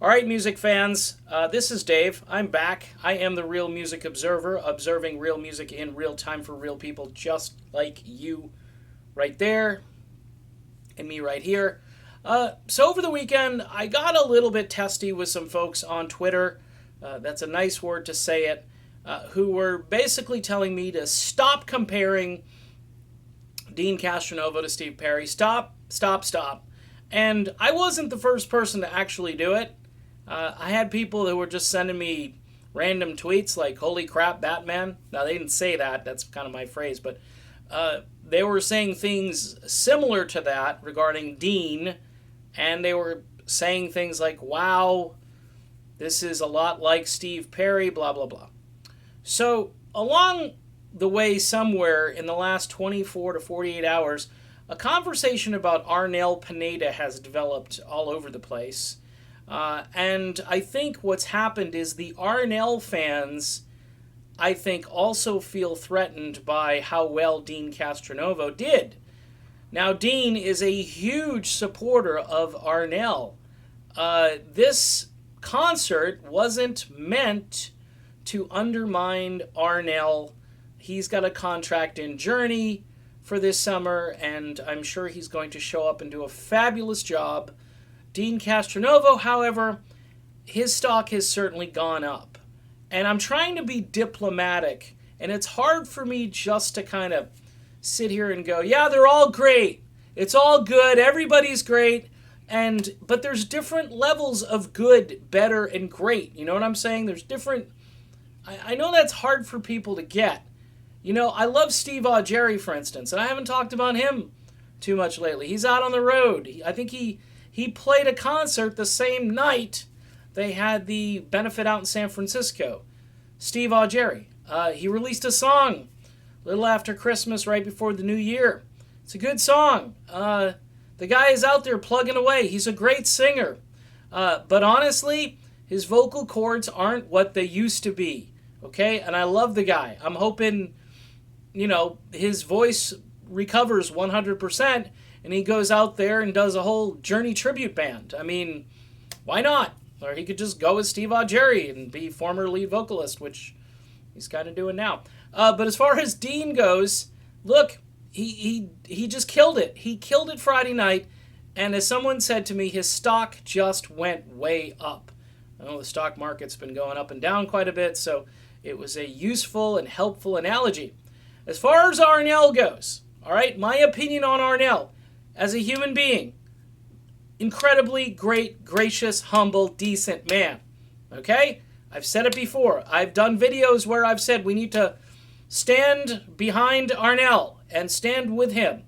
All right, music fans, this is Dave. I'm back. I am the Real Music Observer, observing real music in real time for real people just like you right there and me right here. So over the weekend, I got a little bit testy with some folks on Twitter, that's a nice word to say it, who were basically telling me to stop comparing Deen Castronovo to Steve Perry. Stop. And I wasn't the first person to actually do it. I had people who were just sending me random tweets like, holy crap, Batman. Now, they didn't say that. That's kind of my phrase. But they were saying things similar to that regarding Deen. And they were saying things like, wow, this is a lot like Steve Perry, blah, blah, blah. So along the way somewhere in the last 24 to 48 hours, a conversation about Arnel Pineda has developed all over the place. And I think what's happened is the Arnel fans, I think, also feel threatened by how well Deen Castronovo did. Now, Deen is a huge supporter of Arnel. This concert wasn't meant to undermine Arnel. He's got a contract in Journey for this summer, and I'm sure he's going to show up and do a fabulous job. Deen Castronovo, however, his stock has certainly gone up. And I'm trying to be diplomatic, and it's hard for me just to kind of sit here and go, yeah, they're all great. It's all good. Everybody's great. But there's different levels of good, better, and great. You know what I'm saying? There's different... I know that's hard for people to get. You know, I love Steve Augeri, for instance, and I haven't talked about him too much lately. He's out on the road. I think he played a concert the same night they had the benefit out in San Francisco. Steve Augeri. He released a song a little after Christmas, right before the new year. It's a good song. The guy is out there plugging away. He's a great singer. But honestly, his vocal cords aren't what they used to be. Okay? And I love the guy. I'm hoping, you know, his voice recovers 100% and he goes out there and does a whole Journey tribute band. I mean, why not? Or he could just go with Steve Augeri and be former lead vocalist, which he's kind of doing now. But as far as Deen goes, look, he just killed it. He killed it Friday night, and as someone said to me, his stock just went way up. I know the stock market's been going up and down quite a bit, so it was a useful and helpful analogy. As far as Arnel goes, all right, my opinion on Arnel, as a human being, incredibly great, gracious, humble, decent man. Okay? I've said it before. I've done videos where I've said we need to stand behind Arnel and stand with him,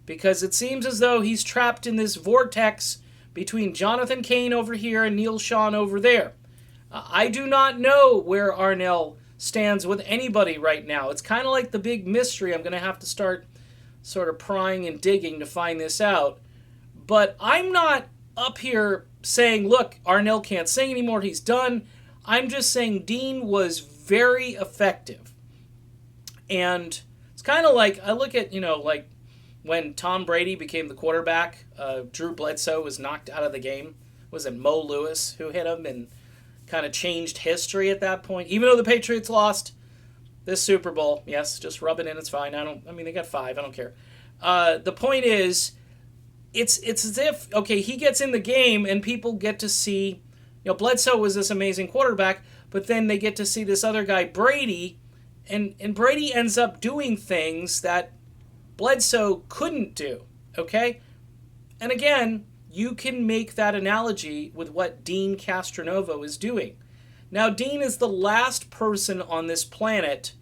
because it seems as though he's trapped in this vortex between Jonathan Cain over here and Neil Sean over there. I do not know where Arnel stands with anybody right now. It's kind of like the big mystery. I'm going to have to start sort of prying and digging to find this out. But I'm not up here saying, look, Arnel can't sing anymore, he's done. I'm just saying Deen was very effective. And it's kind of like, I look at, you know, like when Tom Brady became the quarterback, Drew Bledsoe was knocked out of the game. Was it Mo Lewis who hit him and kind of changed history at that point? Even though the Patriots lost this Super Bowl, yes, just rub it in, it's fine. They got 5, I don't care. The point is, it's as if, okay, he gets in the game and people get to see, you know, Bledsoe was this amazing quarterback, but then they get to see this other guy, Brady, and Brady ends up doing things that Bledsoe couldn't do, okay? And again, you can make that analogy with what Deen Castronovo is doing. Now, Deen is the last person on this planet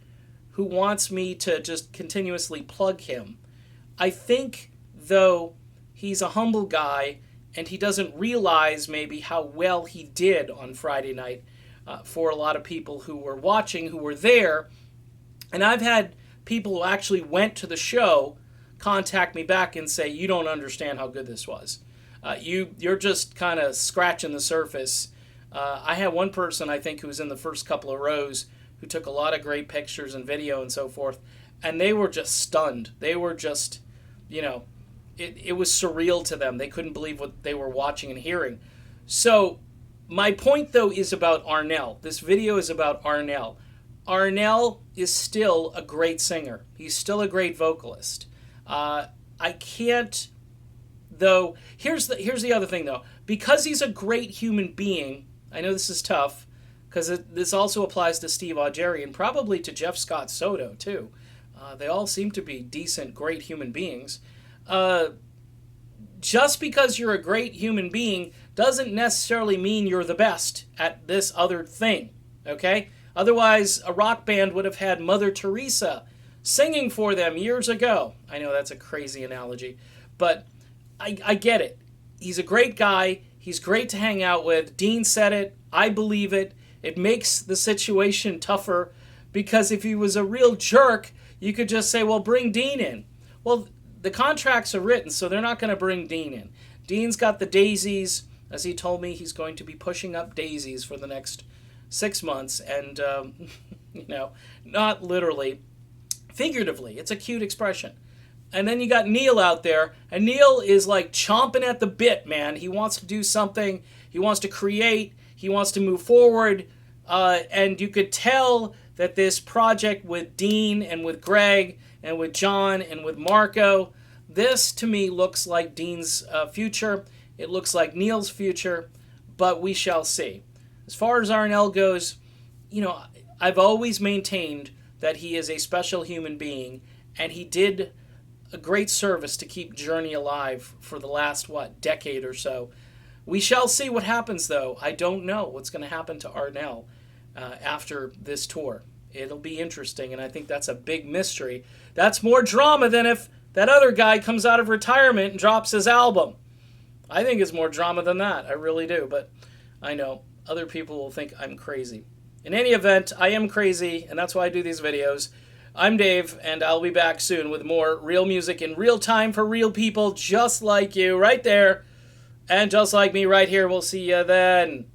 who wants me to just continuously plug him. I think, though, he's a humble guy, and he doesn't realize maybe how well he did on Friday night for a lot of people who were watching, who were there. And I've had people who actually went to the show contact me back and say, you don't understand how good this was. You're just kind of scratching the surface. I had one person, I think, who was in the first couple of rows who took a lot of great pictures and video and so forth, and they were just stunned. They were just, you know, it was surreal to them. They couldn't believe what they were watching and hearing. So My point, though, is about Arnel. This video is about Arnel. Arnel is still a great singer. He's still a great vocalist. I can't, though. Here's the other thing, though. Because he's a great human being, I know this is tough, because this also applies to Steve Augeri and probably to Jeff Scott Soto, too. They all seem to be decent, great human beings. Just because you're a great human being doesn't necessarily mean you're the best at this other thing, okay? Otherwise, a rock band would have had Mother Teresa singing for them years ago. I know that's a crazy analogy, but I get it. He's a great guy. He's great to hang out with. Deen said it. I believe it. It makes the situation tougher because if he was a real jerk, you could just say, well, bring Deen in. Well, the contracts are written, so they're not going to bring Deen in. Deen's got the daisies. As he told me, he's going to be pushing up daisies for the next 6 months. And, you know, not literally, figuratively. It's a cute expression. And then you got Neil out there, and Neil is like chomping at the bit, man. He wants to do something. He wants to create. He wants to move forward. And you could tell that this project with Deen and with Greg and with John and with Marco, this to me looks like Deen's future. It looks like Neil's future, but we shall see. As far as Arnel goes, you know, I've always maintained that he is a special human being, and he did a great service to keep Journey alive for the last, decade or so. We shall see what happens, though. I don't know what's going to happen to Arnel after this tour. It'll be interesting, and I think that's a big mystery. That's more drama than if that other guy comes out of retirement and drops his album. I think it's more drama than that. I really do, but I know other people will think I'm crazy. In any event, I am crazy, and that's why I do these videos. I'm Dave, and I'll be back soon with more real music in real time for real people just like you right there, and just like me right here. We'll see you then.